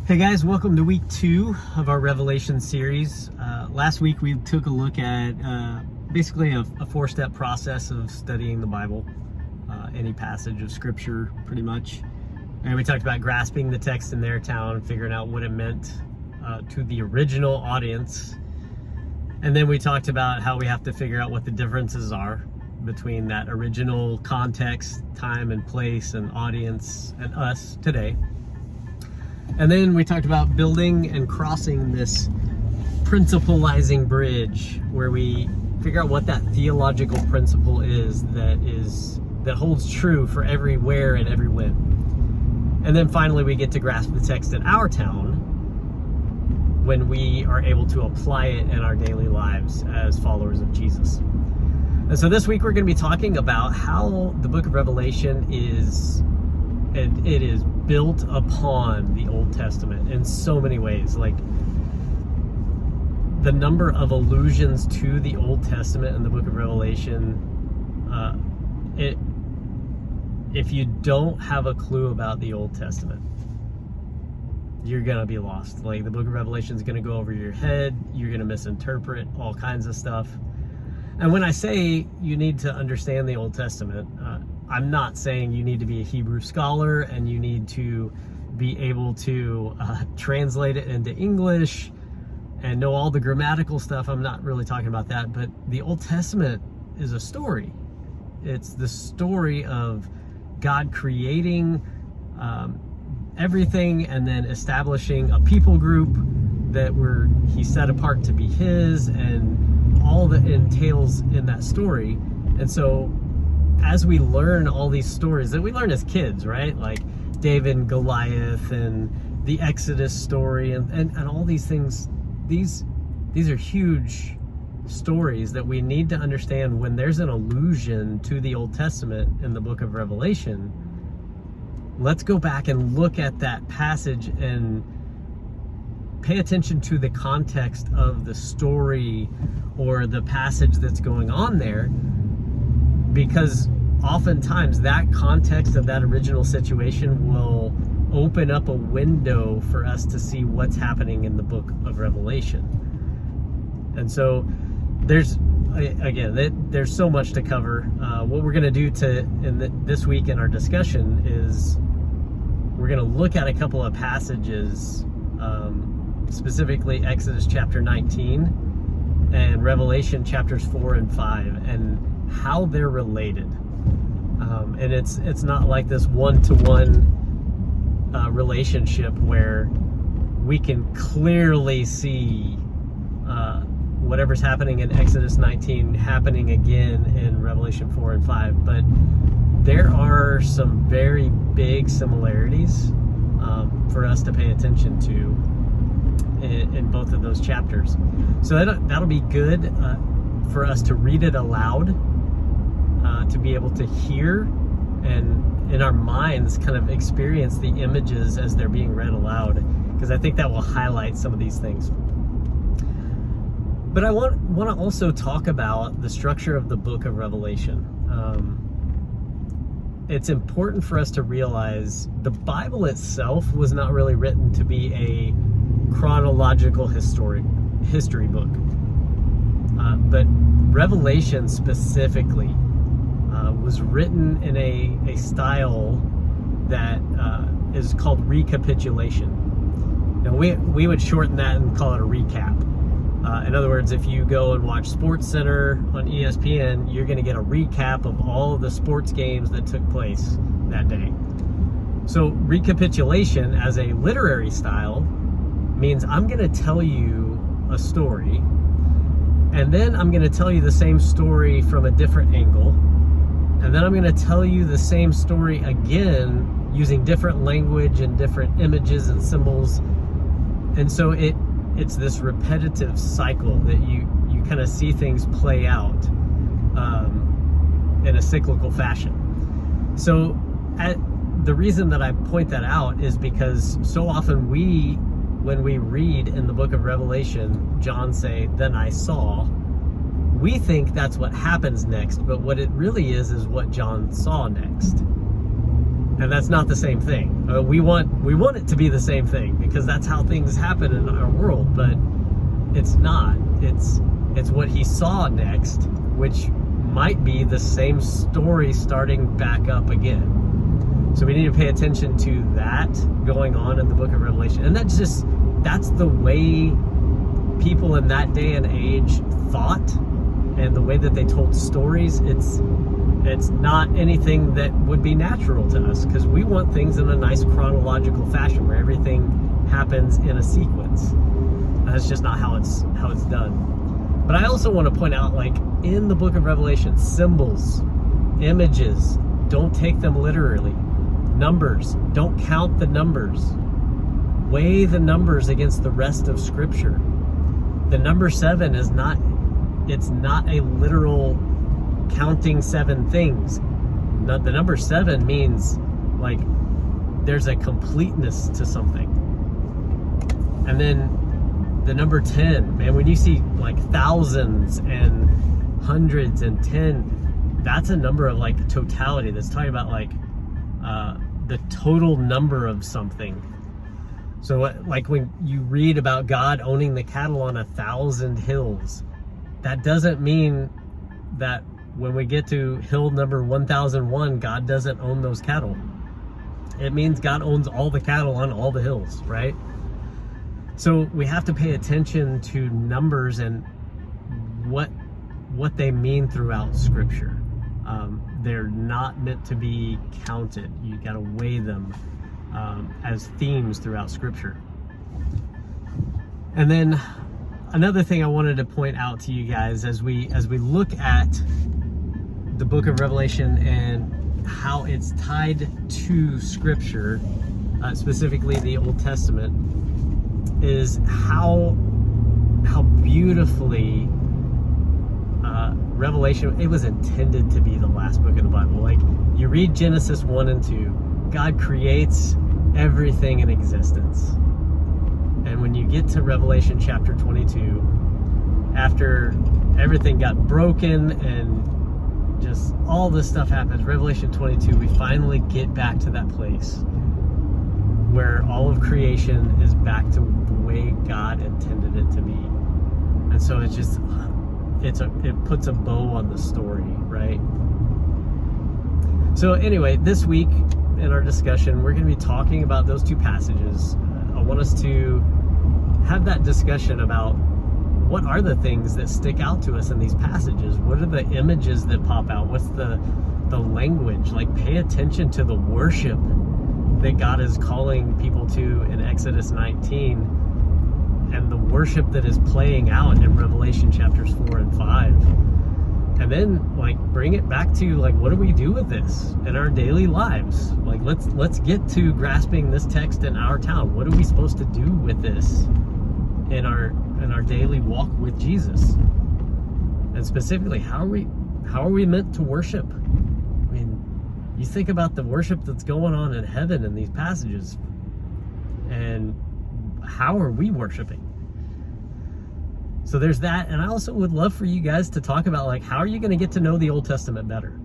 Hey guys, welcome to week 2 of our Revelation series. Last week we took a look at basically a 4-step process of studying the Bible, any passage of scripture pretty much. And we talked about grasping the text in their town, figuring out what it meant to the original audience. And then we talked about how we have to figure out what the differences are between that original context, time and place and audience and us today. And then we talked about building and crossing this principalizing bridge where we figure out what that theological principle is that holds true for everywhere and every when. And then finally we get to grasp the text in our town when we are able to apply it in our daily lives as followers of Jesus. And so this week we're going to be talking about how the book of Revelation is built upon the Old Testament in so many ways. Like the number of allusions to the Old Testament in the book of Revelation, if you don't have a clue about the Old Testament, you're gonna be lost. Like the book of Revelation is gonna go over your head. You're gonna misinterpret all kinds of stuff. And when I say you need to understand the Old Testament, I'm not saying you need to be a Hebrew scholar and you need to be able to translate it into English and know all the grammatical stuff. I'm not really talking about that, but the Old Testament is a story. It's the story of God creating everything and then establishing a people group that He set apart to be His, and all that entails in that story. And so as we learn all these stories that we learn as kids, right? Like David and Goliath and the Exodus story and all these things, these are huge stories that we need to understand. When there's an allusion to the Old Testament in the book of Revelation, let's go back and look at that passage and pay attention to the context of the story or the passage that's going on there, because oftentimes that context of that original situation will open up a window for us to see what's happening in the book of Revelation. And so there's so much to cover. What we're going to do this week in our discussion is we're going to look at a couple of passages, specifically Exodus chapter 19 and Revelation chapters 4 and 5, and how they're related. And it's not like this one-to-one relationship where we can clearly see whatever's happening in Exodus 19 happening again in Revelation 4 and 5. But there are some very big similarities for us to pay attention to in both of those chapters. So that'll be good for us to read it aloud, to be able to hear and in our minds kind of experience the images as they're being read aloud, because I think that will highlight some of these things. But I want to also talk about the structure of the book of Revelation. It's important for us to realize the Bible itself was not really written to be a chronological history book. But Revelation specifically was written in a style that is called recapitulation. Now we would shorten that and call it a recap. In other words, if you go and watch SportsCenter on ESPN, you're going to get a recap of all of the sports games that took place that day. So recapitulation as a literary style means I'm going to tell you a story, and then I'm going to tell you the same story from a different angle, and then I'm going to tell you the same story again using different language and different images and symbols. And so it's this repetitive cycle that you kind of see things play out in a cyclical fashion. So the reason that I point that out is because so often when we read in the book of Revelation, John say, "Then I saw," we think that's what happens next, but what it really is what John saw next. And that's not the same thing. We want it to be the same thing because that's how things happen in our world, but it's not. It's what he saw next, which might be the same story starting back up again. So we need to pay attention to that going on in the book of Revelation. And that's the way people in that day and age thought, and the way that they told stories. It's not anything that would be natural to us, because we want things in a nice chronological fashion where everything happens in a sequence. That's just not how it's done. But I also want to point out, like, in the book of Revelation, symbols, images, don't take them literally. Numbers, don't count the numbers. Weigh the numbers against the rest of Scripture. The number 7 is not a literal counting 7 things. The number 7 means, like, there's a completeness to something. And then the number 10, man, when you see like thousands and hundreds and 10, that's a number of like totality. That's talking about like the total number of something. So like when you read about God owning the cattle on 1,000 hills, that doesn't mean that when we get to hill number 1001, God doesn't own those cattle. It means God owns all the cattle on all the hills, right? So we have to pay attention to numbers and what they mean throughout Scripture. They're not meant to be counted. You got to weigh them as themes throughout Scripture. And then another thing I wanted to point out to you guys as we look at the book of Revelation and how it's tied to Scripture, specifically the Old Testament, is how beautifully Revelation, it was intended to be the last book of the Bible. Like, you read Genesis 1 and 2, God creates everything in existence. And when you get to Revelation chapter 22, after everything got broken and just all this stuff happens, Revelation 22, we finally get back to that place where all of creation is back to the way God intended it to be. And so it's just, it puts a bow on the story, right? So anyway, this week in our discussion, we're going to be talking about those two passages. I want us to have that discussion about what are the things that stick out to us in these passages? What are the images that pop out? What's the language? Like, pay attention to the worship that God is calling people to in Exodus 19, and the worship that is playing out in Revelation chapters 4 and 5. And then, like, bring it back to, like, what do we do with this in our daily lives? Like, let's get to grasping this text in our town. What are we supposed to do with this in our daily walk with Jesus? And specifically, how are we meant to worship? I mean, you think about the worship that's going on in heaven in these passages, and how are we worshiping? So there's that. And I also would love for you guys to talk about, like, how are you going to get to know the Old Testament better?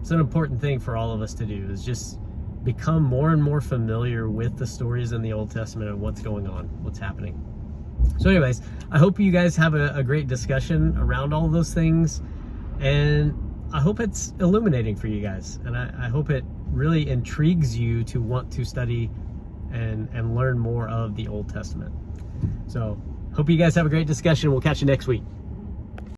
It's an important thing for all of us to do, is just become more and more familiar with the stories in the Old Testament and what's going on, what's happening. So anyways, I hope you guys have a great discussion around all of those things, and I hope it's illuminating for you guys, and I hope it really intrigues you to want to study and learn more of the Old Testament. So hope you guys have a great discussion. We'll catch you next week.